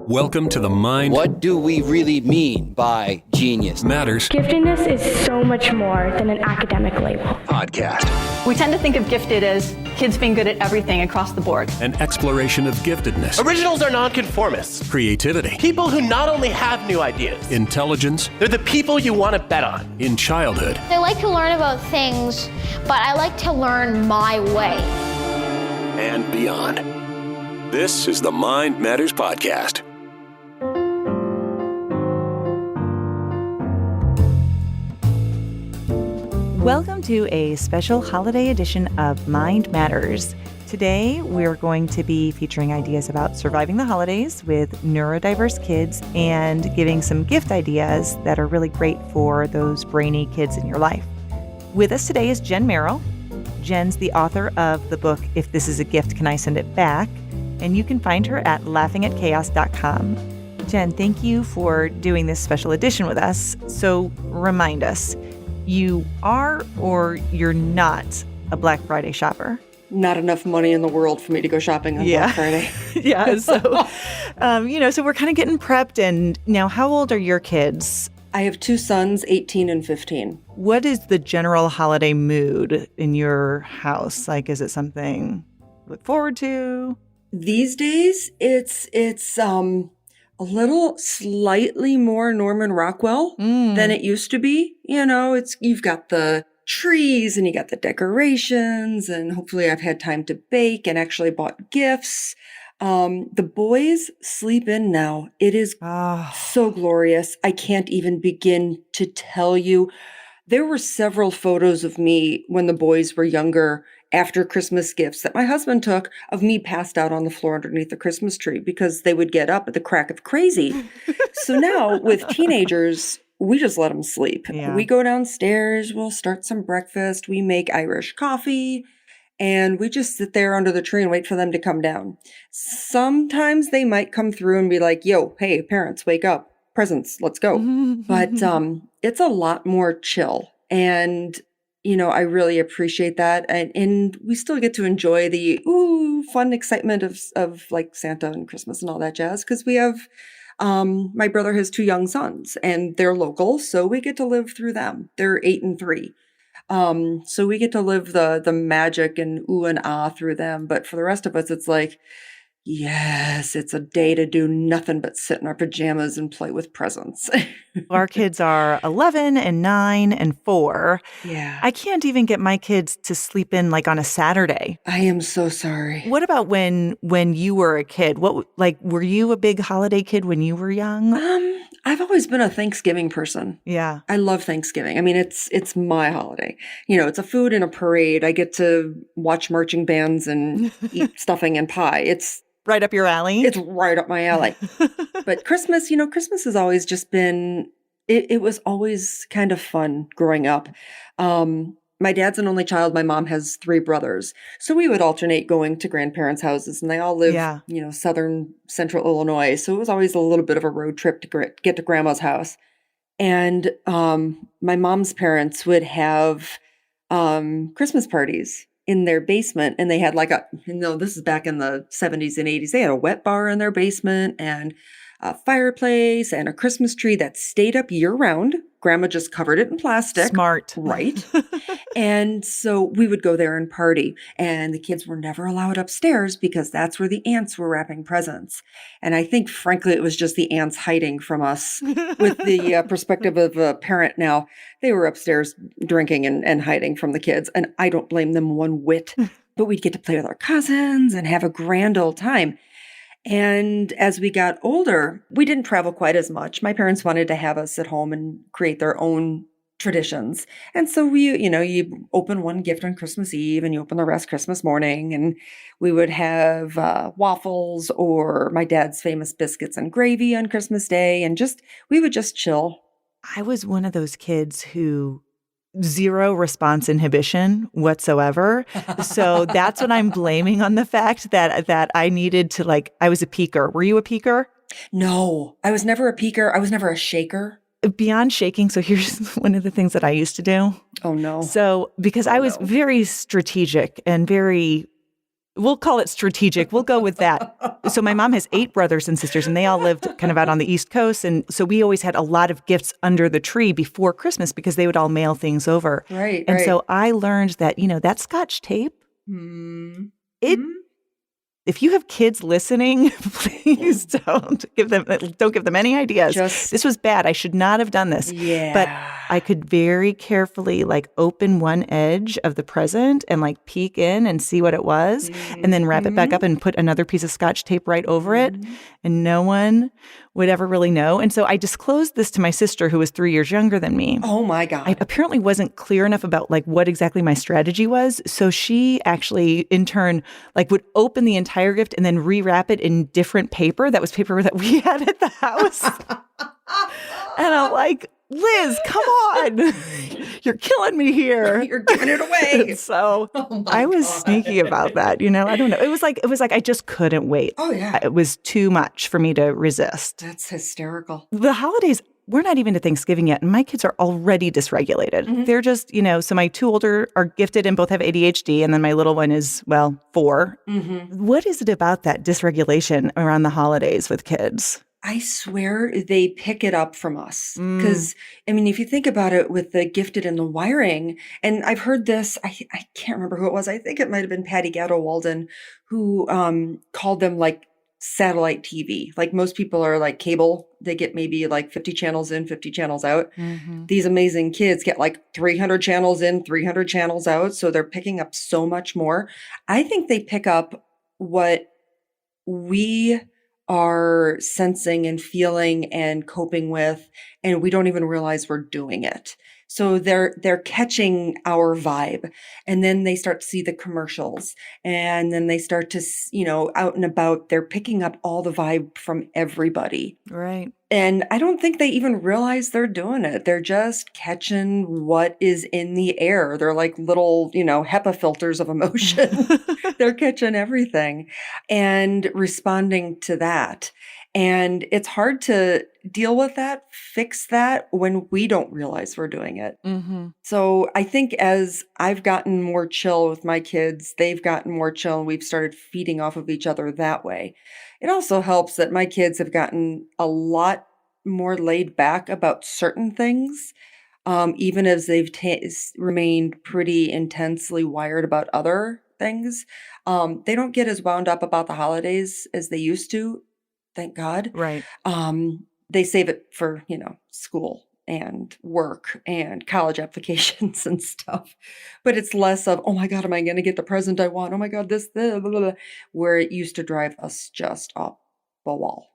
Welcome to the Mind. What do we really mean by genius? Matters. Giftedness is so much more than an academic label. Podcast. We tend to think of gifted as kids being good at everything across the board. An exploration of giftedness. Originals are nonconformists. Creativity. People who not only have new ideas. Intelligence. They're the people you want to bet on. In childhood. I like to learn about things, but I like to learn my way. And beyond. This is the Mind Matters Podcast. Welcome to a special holiday edition of Mind Matters. Today, we're going to be featuring ideas about surviving the holidays with neurodiverse kids and giving some gift ideas that are really great for those brainy kids in your life. With us today is Jen Merrill. Jen's the author of the book, If This Is a Gift, Can I Send It Back? And you can find her at laughingatchaos.com. Jen, thank you for doing this special edition with us. So remind us, you are or you're not a Black Friday shopper? Not enough money in the world for me to go shopping on Black Friday. Yeah, so, so we're kind of getting prepped. And now, how old are your kids? I have two sons, 18 and 15. What is the general holiday mood in your house? Like, is it something to look forward to? These days, it's a little slightly more Norman Rockwell than it used to be. You know, you've got the trees and you got the decorations, and hopefully I've had time to bake and actually bought gifts. The boys sleep in now. It is so glorious. I can't even begin to tell you. There were several photos of me when the boys were younger after Christmas gifts that my husband took of me passed out on the floor underneath the Christmas tree because they would get up at the crack of crazy. So now with teenagers, we just let them sleep. Yeah. We go downstairs, we'll start some breakfast, we make Irish coffee, and we just sit there under the tree and wait for them to come down. Sometimes they might come through and be like, yo, hey, parents, wake up. Presents, let's go. But it's a lot more chill. And I really appreciate that. And we still get to enjoy the fun excitement of like Santa and Christmas and all that jazz. Because we have, my brother has two young sons and they're local. So we get to live through them. They're 8 and 3. So we get to live the magic and ooh and ah through them. But for the rest of us, it's like, yes, it's a day to do nothing but sit in our pajamas and play with presents. Our kids are 11 and 9 and 4. Yeah. I can't even get my kids to sleep in like on a Saturday. I am so sorry. What about when you were a kid? Were you a big holiday kid when you were young? I've always been a Thanksgiving person. Yeah. I love Thanksgiving. I mean, it's my holiday. It's a food and a parade. I get to watch marching bands and eat stuffing and pie. It's right up your alley? It's right up my alley. But Christmas, Christmas has always just been, it was always kind of fun growing up. My dad's an only child. My mom has 3 brothers. So we would alternate going to grandparents' houses, and they all live, southern central Illinois. So it was always a little bit of a road trip to get to grandma's house. And my mom's parents would have Christmas parties in their basement, and they had this is back in the 70s and 80s. They had a wet bar in their basement and a fireplace and a Christmas tree that stayed up year round. Grandma just covered it in plastic. Smart. Right. And so we would go there and party, and the kids were never allowed upstairs because that's where the aunts were wrapping presents. And I think, frankly, it was just the aunts hiding from us with the perspective of a parent now. They were upstairs drinking and hiding from the kids, and I don't blame them one whit. But we'd get to play with our cousins and have a grand old time. And as we got older, we didn't travel quite as much. My parents wanted to have us at home and create their own traditions. And so you open one gift on Christmas Eve and you open the rest Christmas morning. And we would have waffles or my dad's famous biscuits and gravy on Christmas Day. And we would just chill. I was one of those kids who zero response inhibition whatsoever. So that's what I'm blaming on the fact that I needed to I was a peeker. Were you a peeker? No, I was never a peeker. I was never a shaker. Beyond shaking, so here's one of the things that I used to do. Oh, no. So because I was very strategic and very We'll call it strategic. We'll go with that. So my mom has 8 brothers and sisters, and they all lived kind of out on the East Coast. And so we always had a lot of gifts under the tree before Christmas because they would all mail things over. Right. And so I learned that, that Scotch tape, if you have kids listening, please don't give them any ideas. This was bad. I should not have done this. Yeah. But I could very carefully open one edge of the present and peek in and see what it was, and then wrap it back up and put another piece of Scotch tape right over it, and no one would ever really know. And so I disclosed this to my sister, who was 3 years younger than me. Oh my God. I apparently wasn't clear enough about what exactly my strategy was. So she actually in turn would open the entire gift and then rewrap it in different paper. That was paper that we had at the house. And I'm like, Liz, come on. You're killing me here. You're giving it away. So I was sneaky about that. I don't know. It was like I just couldn't wait. Oh, yeah. It was too much for me to resist. That's hysterical. The holidays, we're not even to Thanksgiving yet, and my kids are already dysregulated. They're just, so my 2 older are gifted and both have ADHD, and then my little one is, 4. What is it about that dysregulation around the holidays with kids? I swear they pick it up from us. Because, if you think about it with the gifted and the wiring, and I've heard this, I can't remember who it was. I think it might have been Patty Gatto Walden, who called them satellite TV. Most people are cable. They get maybe 50 channels in, 50 channels out. These amazing kids get 300 channels in, 300 channels out. So they're picking up so much more. I think they pick up what we are sensing and feeling and coping with, and we don't even realize we're doing it. So they're catching our vibe, and then they start to see the commercials, and then they start to, out and about, they're picking up all the vibe from everybody. Right. And I don't think they even realize they're doing it. They're just catching what is in the air. They're like little, HEPA filters of emotion. They're catching everything and responding to that. And it's hard to deal with that, fix that when we don't realize we're doing it. So I think as I've gotten more chill with my kids, they've gotten more chill, and we've started feeding off of each other that way. It also helps that my kids have gotten a lot more laid back about certain things, even as they've remained pretty intensely wired about other things. They don't get as wound up about the holidays as they used to. Thank God. Right. They save it for, school and work and college applications and stuff. But it's less of, oh my God, am I going to get the present I want? Oh my God, this, blah, blah, blah, where it used to drive us just up the wall.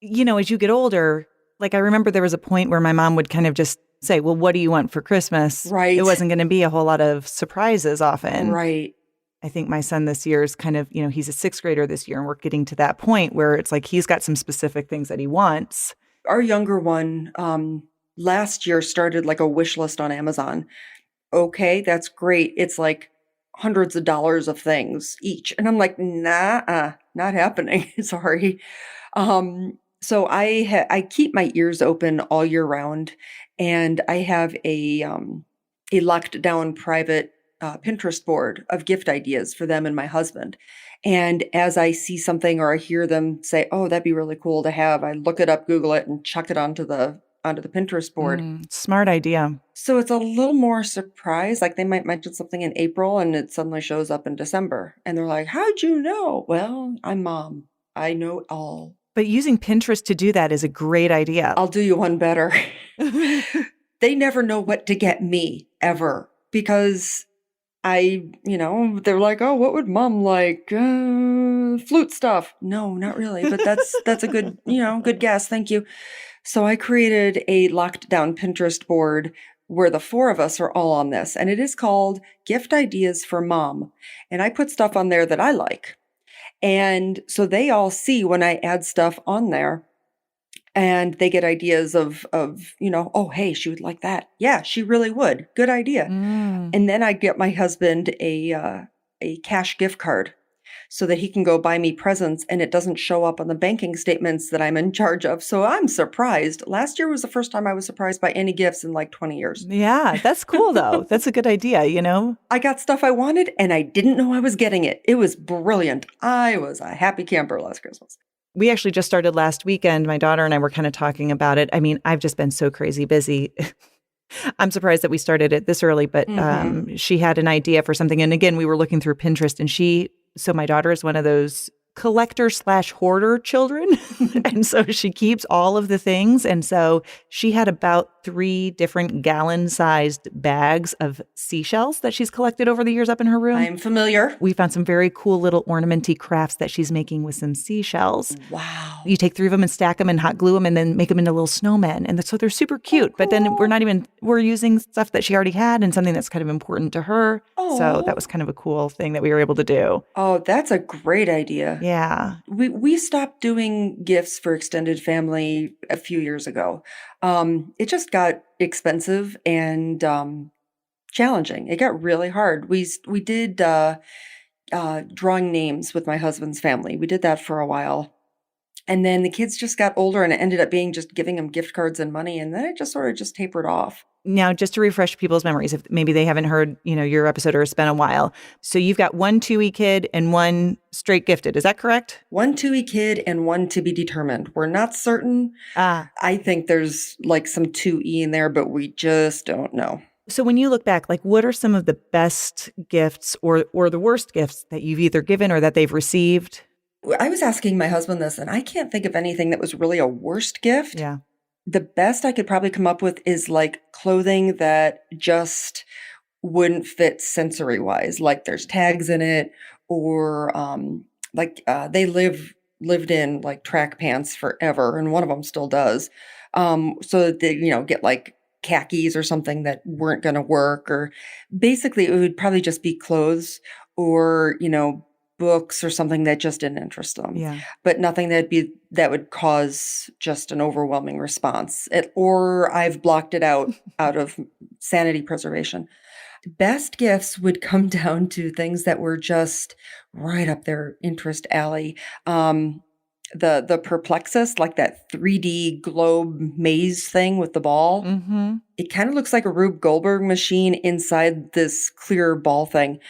As you get older, I remember there was a point where my mom would kind of just say, well, what do you want for Christmas? Right. It wasn't going to be a whole lot of surprises often. Right. I think my son this year is kind of, he's a 6th grader this year, and we're getting to that point where it's he's got some specific things that he wants. Our younger one last year started a wish list on Amazon. Okay, that's great. It's hundreds of dollars of things each. And I'm like, nah, not happening. Sorry. So I keep my ears open all year round, and I have a locked down private Pinterest board of gift ideas for them and my husband. And as I see something or I hear them say, oh, that'd be really cool to have, I look it up, Google it, and chuck it onto the Pinterest board. Smart idea. So it's a little more surprise. They might mention something in April and it suddenly shows up in December. And they're like, how'd you know? Well, I'm mom. I know it all. But using Pinterest to do that is a great idea. I'll do you one better. They never know what to get me, ever. Because they're like, oh, what would mom like? Flute stuff. No, not really. But that's a good, good guess. Thank you. So I created a locked down Pinterest board where the 4 of us are all on this. And it is called Gift Ideas for Mom. And I put stuff on there that I like. And so they all see when I add stuff on there. And they get ideas of, oh, hey, she would like that. Yeah, she really would. Good idea. And then I get my husband a cash gift card. so that he can go buy me presents and it doesn't show up on the banking statements that I'm in charge of. So I'm surprised. Last year was the first time I was surprised by any gifts in like 20 years. Yeah, that's cool though. That's a good idea, you know? I got stuff I wanted and I didn't know I was getting it. It was brilliant. I was a happy camper last Christmas. We actually just started last weekend. My daughter and I were kind of talking about it. I mean, I've just been so crazy busy. I'm surprised that we started it this early, but she had an idea for something. And again, we were looking through Pinterest and so my daughter is one of those collector/hoarder children. And so she keeps all of the things. And so she had about 3 different gallon-sized bags of seashells that she's collected over the years up in her room. I'm familiar. We found some very cool little ornamenty crafts that she's making with some seashells. Wow. You take 3 of them and stack them and hot glue them and then make them into little snowmen. And so they're super cute. But then we're using stuff that she already had and something that's kind of important to her. Oh. So that was kind of a cool thing that we were able to do. Oh, that's a great idea. Yeah. We stopped doing gifts for extended family a few years ago. It just got expensive and challenging. It got really hard. We did drawing names with my husband's family. We did that for a while. And then the kids just got older and it ended up being just giving them gift cards and money. And then it just sort of just tapered off. Now, just to refresh people's memories, if maybe they haven't heard, your episode or it's been a while. So you've got 1 2E kid and 1 straight gifted. Is that correct? 1 2E kid and 1 to be determined. We're not certain. I think there's like some 2E in there, but we just don't know. So when you look back, like what are some of the best gifts or the worst gifts that you've either given or that they've received? I was asking my husband this, and I can't think of anything that was really a worst gift. Yeah. The best I could probably come up with is like clothing that just wouldn't fit sensory wise. Like there's tags in it, or they lived in like track pants forever, and one of them still does. So that they get like khakis or something that weren't going to work, or basically it would probably just be clothes or books or something that just didn't interest them. Yeah. But nothing that would cause just an overwhelming response. Or I've blocked it out of sanity preservation. Best gifts would come down to things that were just right up their interest alley. The Perplexus, like that 3D globe maze thing with the ball. Mm-hmm. It kind of looks like a Rube Goldberg machine inside this clear ball thing.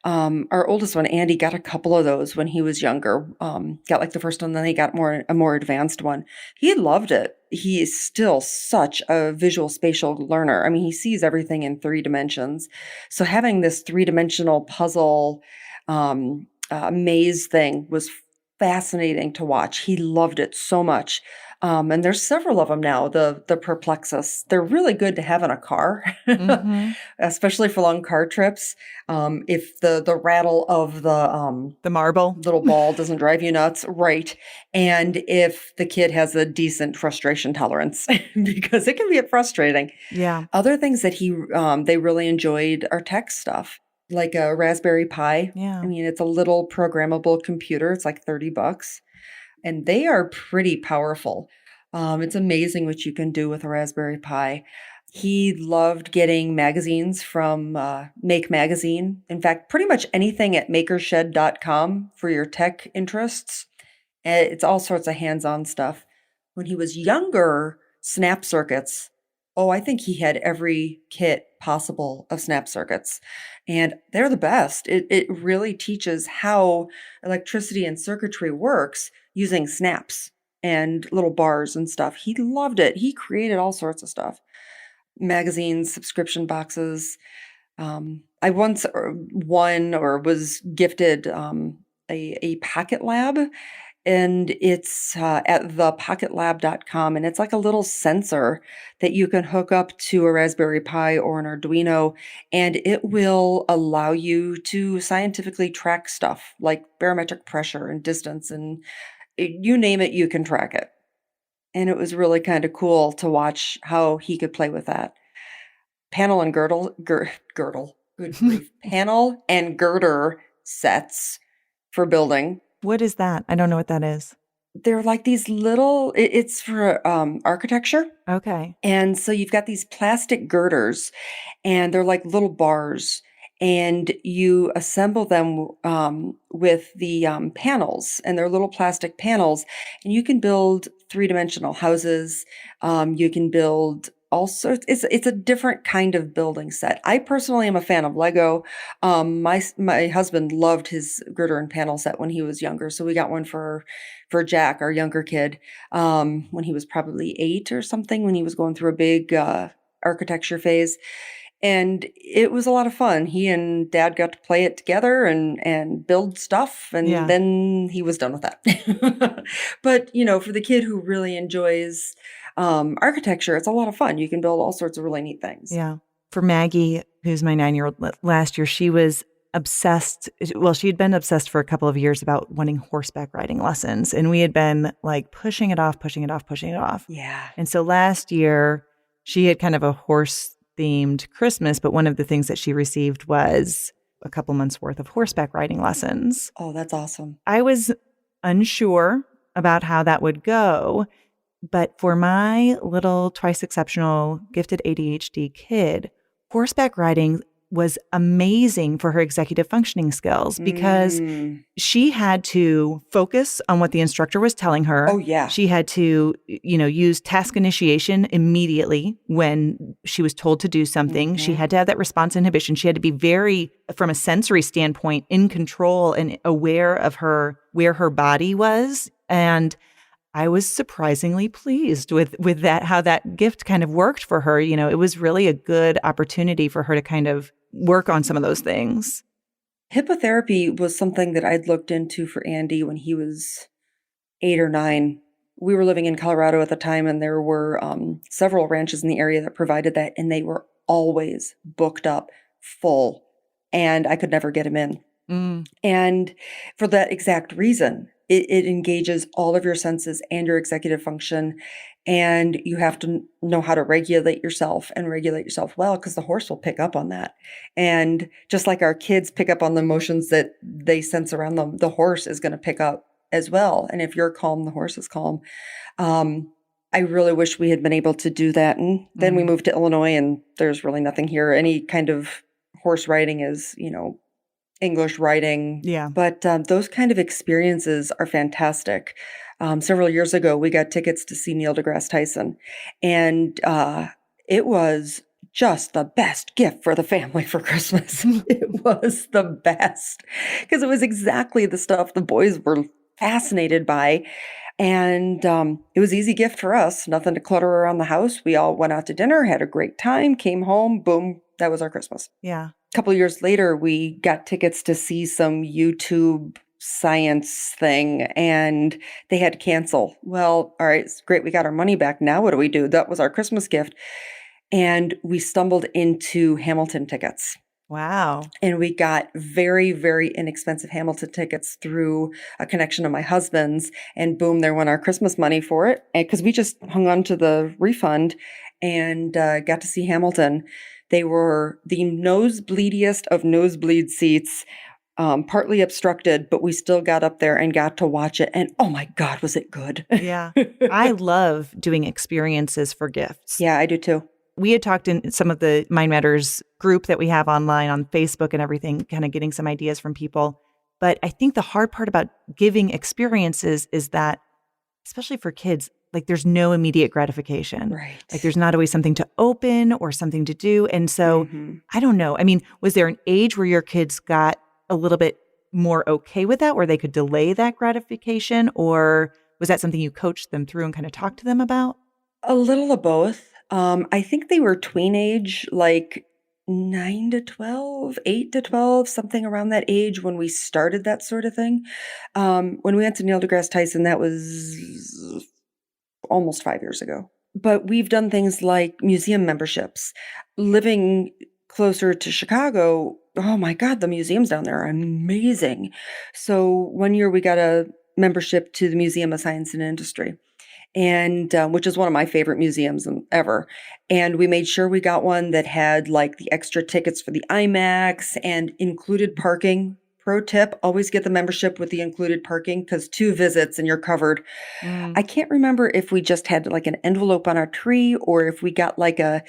Our oldest one, Andy, got a couple of those when he was younger. Got like the first one, then he got a more advanced one. He loved it. He is still such a visual spatial learner. I mean, he sees everything in 3 dimensions. So having this 3-dimensional puzzle maze thing was fascinating to watch. He loved it so much. And there's several of them now, the Perplexus. They're really good to have in a car, especially for long car trips. If the rattle of the marble little ball doesn't drive you nuts, right? And if the kid has a decent frustration tolerance, because it can be frustrating. Yeah. Other things that they really enjoyed are tech stuff. Like a Raspberry Pi. Yeah. I mean, it's a little programmable computer. It's like $30. And they are pretty powerful. It's amazing what you can do with a Raspberry Pi. He loved getting magazines from Make Magazine. In fact, pretty much anything at makershed.com for your tech interests. It's all sorts of hands-on stuff. When he was younger, snap circuits. Oh, I think he had every kit possible of snap circuits. And they're the best. It really teaches how electricity and circuitry works using snaps and little bars and stuff. He loved it. He created all sorts of stuff. Magazines, subscription boxes. I once won or was gifted a Pocket Lab. And it's at thepocketlab.com. And it's like a little sensor that you can hook up to a Raspberry Pi or an Arduino. And it will allow you to scientifically track stuff like barometric pressure and distance. And you name it, you can track it. And it was really kind of cool to watch how he could play with that. Panel and girdle, good grief. Panel and girder sets for building. What is that? I don't know what that is. They're like these little, it's for architecture. Okay. And so you've got these plastic girders and they're like little bars and you assemble them with the panels, and they're little plastic panels, and you can build three-dimensional houses. You can build all sorts. It's a different kind of building set. I personally am a fan of Lego. My husband loved his gritter and panel set when he was younger, so we got one for Jack, our younger kid, when he was probably 8 or something, when he was going through a big architecture phase. And it was a lot of fun. He and Dad got to play it together and build stuff, and then he was done with that. But, for the kid who really enjoys architecture, it's a lot of fun. You can build all sorts of really neat things. Yeah. For Maggie, who's my 9-year-old, last year, she was obsessed. Well, she had been obsessed for a couple of years about wanting horseback riding lessons. And we had been like pushing it off. Yeah. And so last year, she had kind of a horse-themed Christmas, but one of the things that she received was a couple months worth of horseback riding lessons. Oh, that's awesome. I was unsure about how that would go, but for my little twice exceptional gifted ADHD kid, horseback riding was amazing for her executive functioning skills because she had to focus on what the instructor was telling her. Oh, yeah. She had to, use task initiation immediately when she was told to do something. She had to have that response inhibition. She had to be very, from a sensory standpoint, in control and aware of where her body was. And I was surprisingly pleased with that, how that gift kind of worked for her. It was really a good opportunity for her to kind of work on some of those things. Hippotherapy was something that I'd looked into for Andy when he was 8 or 9. We were living in Colorado at the time, and there were several ranches in the area that provided that, and they were always booked up full, and I could never get him in. And for that exact reason, it engages all of your senses and your executive function, and you have to know how to regulate yourself and regulate yourself well, because the horse will pick up on that. And just like our kids pick up on the emotions that they sense around them, the horse is going to pick up as well. And if you're calm, the horse is calm. I really wish we had been able to do that. And then we moved to Illinois, and there's really nothing here. Any kind of horse riding is, English riding. Yeah. But those kind of experiences are fantastic. Several years ago, we got tickets to see Neil deGrasse Tyson, and it was just the best gift for the family for Christmas. It was the best because it was exactly the stuff the boys were fascinated by. And it was an easy gift for us. Nothing to clutter around the house. We all went out to dinner, had a great time, came home, boom, that was our Christmas. Yeah. A couple of years later, we got tickets to see some YouTube science thing, and they had to cancel. Well, all right, it's great. We got our money back. Now what do we do? That was our Christmas gift. And we stumbled into Hamilton tickets. Wow. And we got very, very inexpensive Hamilton tickets through a connection of my husband's. And boom, there went our Christmas money for it. Because we just hung on to the refund and got to see Hamilton. They were the nosebleediest of nosebleed seats, partly obstructed, but we still got up there and got to watch it. And oh my God, was it good? Yeah. I love doing experiences for gifts. Yeah, I do too. We had talked in some of the Mind Matters group that we have online on Facebook and everything, kind of getting some ideas from people. But I think the hard part about giving experiences is that, especially for kids, like there's no immediate gratification. Right. Like there's not always something to open or something to do. And so I don't know. I mean, was there an age where your kids got a little bit more okay with that, where they could delay that gratification? Or was that something you coached them through and kind of talked to them about? A little of both. I think they were tween age, like 9 to 12, 8 to 12, something around that age when we started that sort of thing. When we went to Neil deGrasse Tyson, that was almost 5 years ago. But we've done things like museum memberships. Living closer to Chicago, oh my God, the museums down there are amazing. So one year we got a membership to the Museum of Science and Industry, and which is one of my favorite museums ever. And we made sure we got one that had like the extra tickets for the IMAX and included parking Pro tip, always get the membership with the included parking because 2 visits and you're covered. I can't remember if we just had like an envelope on our tree or if we got like a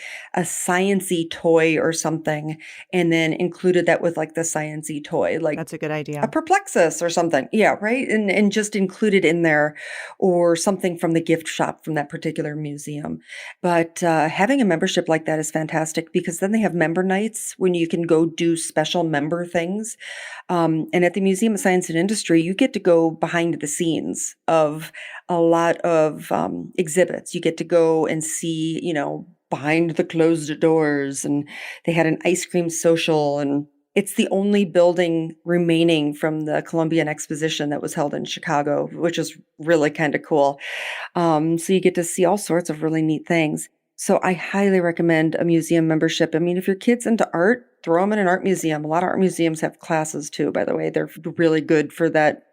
science-y toy or something and then included that with like the science-y toy. Like That's a good idea. a Perplexus or something. Yeah, right? And just include it in there or something from the gift shop from that particular museum. But having a membership like that is fantastic because then they have member nights when you can go do special member things. And at the Museum of Science and Industry, you get to go behind the scenes of a lot of exhibits. You get to go and see, behind the closed doors. And they had an ice cream social. And it's the only building remaining from the Columbian Exposition that was held in Chicago, which is really kind of cool. So you get to see all sorts of really neat things. So I highly recommend a museum membership. I mean, if your kid's into art, throw them in an art museum. A lot of art museums have classes too, by the way. They're really good for that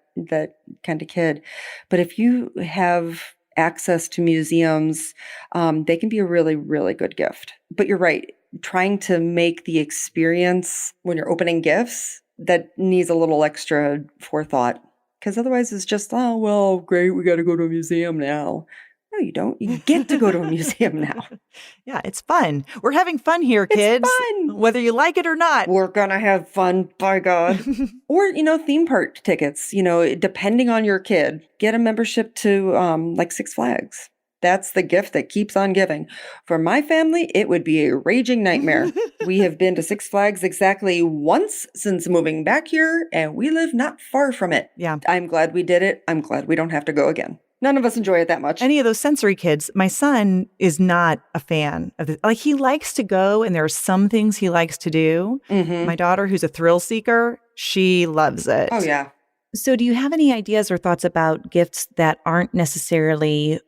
kind of kid. But if you have access to museums, they can be a really, really good gift. But you're right. Trying to make the experience when you're opening gifts, that needs a little extra forethought. Because otherwise it's just, oh, well, great, we got to go to a museum now. No, you don't. You get to go to a museum now. Yeah, it's fun. We're having fun here, kids. It's fun. Whether you like it or not. We're going to have fun, by God. Or, theme park tickets, depending on your kid. Get a membership to like Six Flags. That's the gift that keeps on giving. For my family, it would be a raging nightmare. We have been to Six Flags exactly once since moving back here, and we live not far from it. Yeah. I'm glad we did it. I'm glad we don't have to go again. None of us enjoy it that much. Any of those sensory kids, my son is not a fan of it. Like, he likes to go, and there are some things he likes to do. Mm-hmm. My daughter, who's a thrill seeker, she loves it. Oh, yeah. So do you have any ideas or thoughts about gifts that aren't necessarily,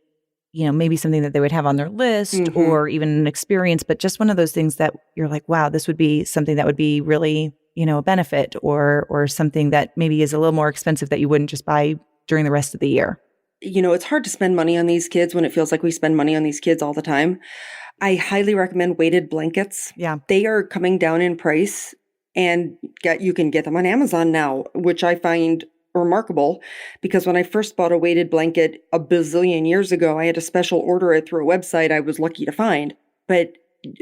maybe something that they would have on their list or even an experience, but just one of those things that you're like, wow, this would be something that would be really, a benefit or something that maybe is a little more expensive that you wouldn't just buy during the rest of the year? It's hard to spend money on these kids when it feels like we spend money on these kids all the time. I highly recommend weighted blankets. Yeah. They are coming down in price and you can get them on Amazon now, which I find remarkable because when I first bought a weighted blanket a bazillion years ago, I had to special order it through a website I was lucky to find. But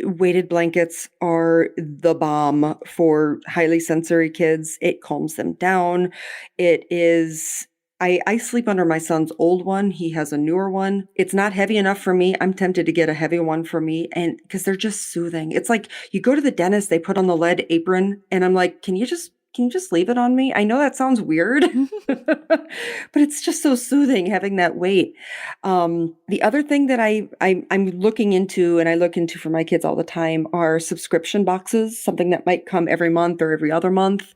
weighted blankets are the bomb for highly sensory kids. It calms them down. It is... I sleep under my son's old one. He has a newer one. It's not heavy enough for me. I'm tempted to get a heavy one for me, and because they're just soothing. It's like you go to the dentist, they put on the lead apron, and I'm like, can you just leave it on me? I know that sounds weird, but it's just so soothing having that weight. The other thing that I'm looking into, and I look into for my kids all the time, are subscription boxes, something that might come every month or every other month.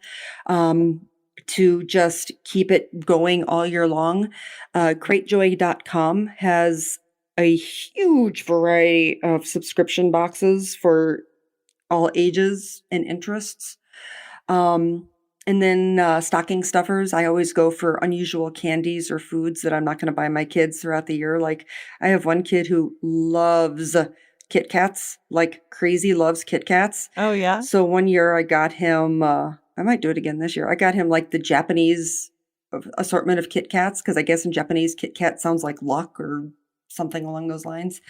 To just keep it going all year long. Cratejoy.com has a huge variety of subscription boxes for all ages and interests. And then stocking stuffers, I always go for unusual candies or foods that I'm not going to buy my kids throughout the year. Like, I have one kid who loves Kit Kats, like crazy loves Kit Kats. Oh, yeah? So one year I got him... I might do it again this year. I got him like the Japanese assortment of Kit Kats because I guess in Japanese Kit Kat sounds like luck or something along those lines.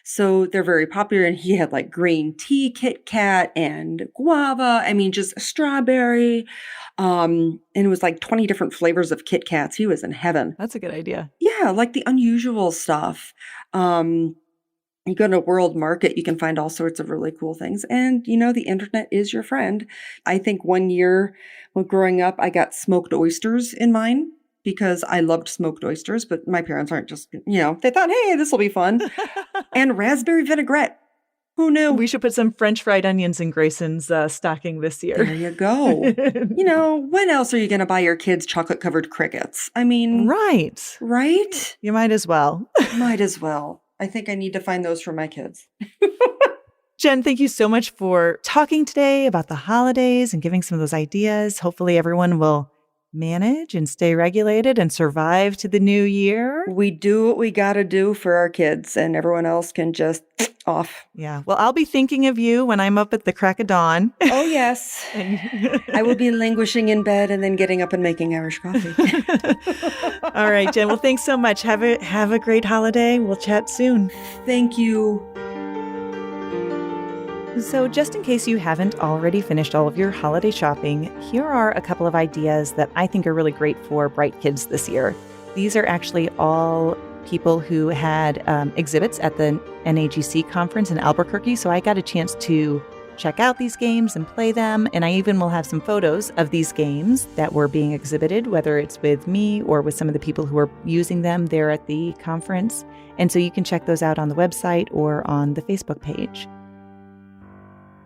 So they're very popular. And he had like green tea Kit Kat and guava. I mean, just strawberry. And it was like 20 different flavors of Kit Kats. He was in heaven. That's a good idea. Yeah, like the unusual stuff. You go to World Market, you can find all sorts of really cool things. And, the internet is your friend. I think one year when growing up, I got smoked oysters in mine because I loved smoked oysters, but my parents aren't just, they thought, hey, this will be fun. And raspberry vinaigrette. Who knew? We should put some French fried onions in Grayson's stocking this year. There you go. When else are you going to buy your kids chocolate-covered crickets? I mean... Right. Right? You might as well. Might as well. I think I need to find those for my kids. Jen, thank you so much for talking today about the holidays and giving some of those ideas. Hopefully everyone will manage and stay regulated and survive to the new year. We do what we got to do for our kids, and everyone else can just off. Yeah. Well, I'll be thinking of you when I'm up at the crack of dawn. Oh, yes. I will be languishing in bed and then getting up and making Irish coffee. All right, Jen. Well, thanks so much. Have a great holiday. We'll chat soon. Thank you. So just in case you haven't already finished all of your holiday shopping, here are a couple of ideas that I think are really great for Bright Kids this year. These are actually all people who had exhibits at the NAGC conference in Albuquerque, so I got a chance to check out these games and play them, and I even will have some photos of these games that were being exhibited, whether it's with me or with some of the people who are using them there at the conference. And so you can check those out on the website or on the Facebook page.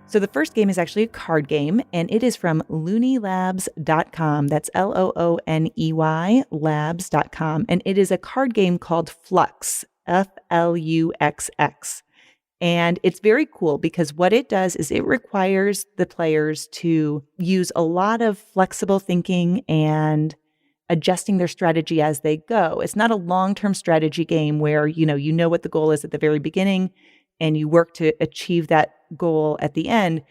So the first game is actually a card game, and it is from looney.labs.com. That's LOONEY labs.com. And it is a card game called Flux, FLUXX. And it's very cool because what it does is it requires the players to use a lot of flexible thinking and adjusting their strategy as they go. It's not a long-term strategy game where, you know what the goal is at the very beginning and you work to achieve that goal at the end.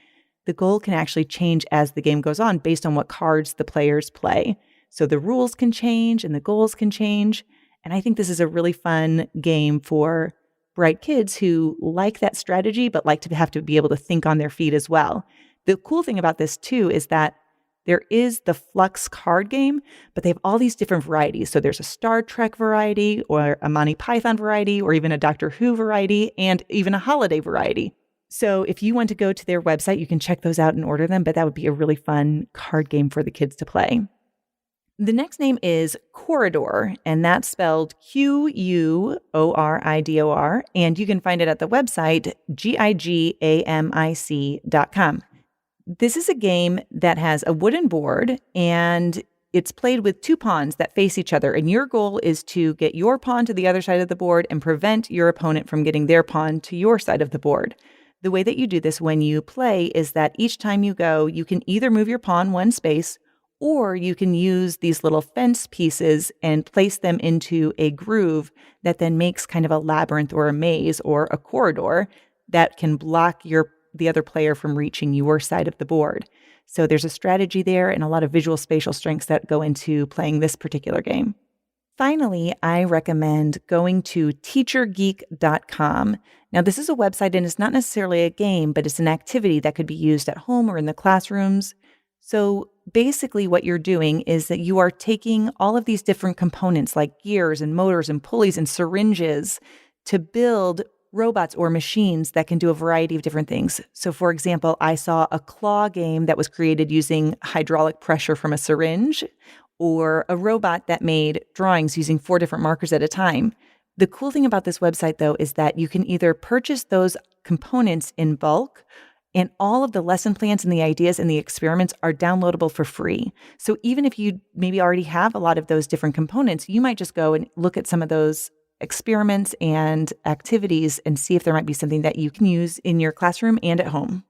The goal can actually change as the game goes on based on what cards the players play. So the rules can change and the goals can change. And I think this is a really fun game for bright kids who like that strategy, but like to have to be able to think on their feet as well. The cool thing about this too is that there is the Flux card game, but they have all these different varieties. So there's a Star Trek variety or a Monty Python variety or even a Doctor Who variety and even a holiday variety. So if you want to go to their website, you can check those out and order them, but that would be a really fun card game for the kids to play. The next name is Corridor, and that's spelled QUORIDOR, and you can find it at the website gigamic.com. This is a game that has a wooden board, and it's played with two pawns that face each other, and your goal is to get your pawn to the other side of the board and prevent your opponent from getting their pawn to your side of the board. The way that you do this when you play is that each time you go, you can either move your pawn one space, or you can use these little fence pieces and place them into a groove that then makes kind of a labyrinth or a maze or a corridor that can block the other player from reaching your side of the board. So there's a strategy there and a lot of visual spatial strengths that go into playing this particular game. Finally, I recommend going to teachergeek.com. Now, this is a website and it's not necessarily a game, but it's an activity that could be used at home or in the classrooms. So basically what you're doing is that you are taking all of these different components like gears and motors and pulleys and syringes to build robots or machines that can do a variety of different things. So for example, I saw a claw game that was created using hydraulic pressure from a syringe, or a robot that made drawings using 4 different markers at a time. The cool thing about this website though is that you can either purchase those components in bulk, and all of the lesson plans and the ideas and the experiments are downloadable for free. So even if you maybe already have a lot of those different components, you might just go and look at some of those experiments and activities and see if there might be something that you can use in your classroom and at home.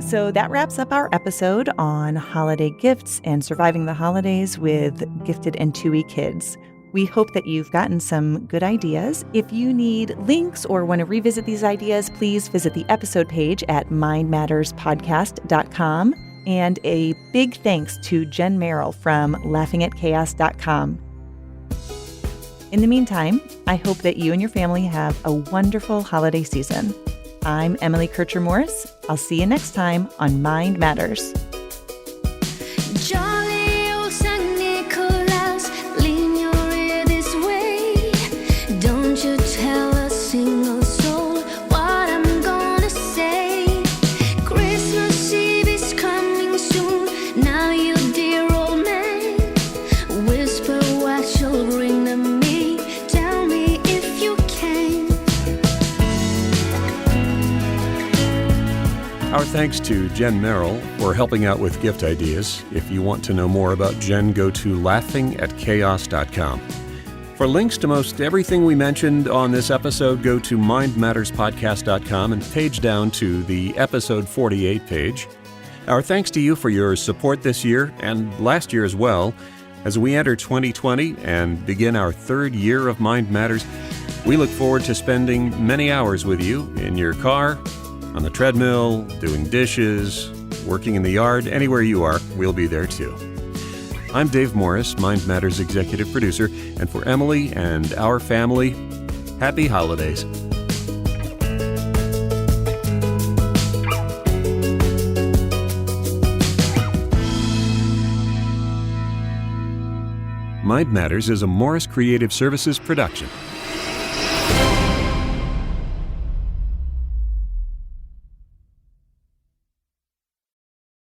So that wraps up our episode on holiday gifts and surviving the holidays with gifted and TUI kids. We hope that you've gotten some good ideas. If you need links or want to revisit these ideas, please visit the episode page at mindmatterspodcast.com. And a big thanks to Jen Merrill from laughingatchaos.com. In the meantime, I hope that you and your family have a wonderful holiday season. I'm Emily Kircher-Morris. I'll see you next time on Mind Matters. Jolly old St. Nicholas, lean your ear this way. Don't you tell a single soul what I'm gonna say. Christmas Eve is coming soon. Now you dear old man, whisper what you'll bring to me. Tell me if you can. Our thanks to Jen Merrill for helping out with gift ideas. If you want to know more about Jen, go to laughingatchaos.com. For links to most everything we mentioned on this episode, go to mindmatterspodcast.com and page down to the episode 48 page. Our thanks to you for your support this year and last year as well. As we enter 2020 and begin our third year of Mind Matters, we look forward to spending many hours with you in your car, on the treadmill, doing dishes, working in the yard, anywhere you are, we'll be there too. I'm Dave Morris, Mind Matters executive producer, and for Emily and our family, happy holidays. Mind Matters is a Morris Creative Services production.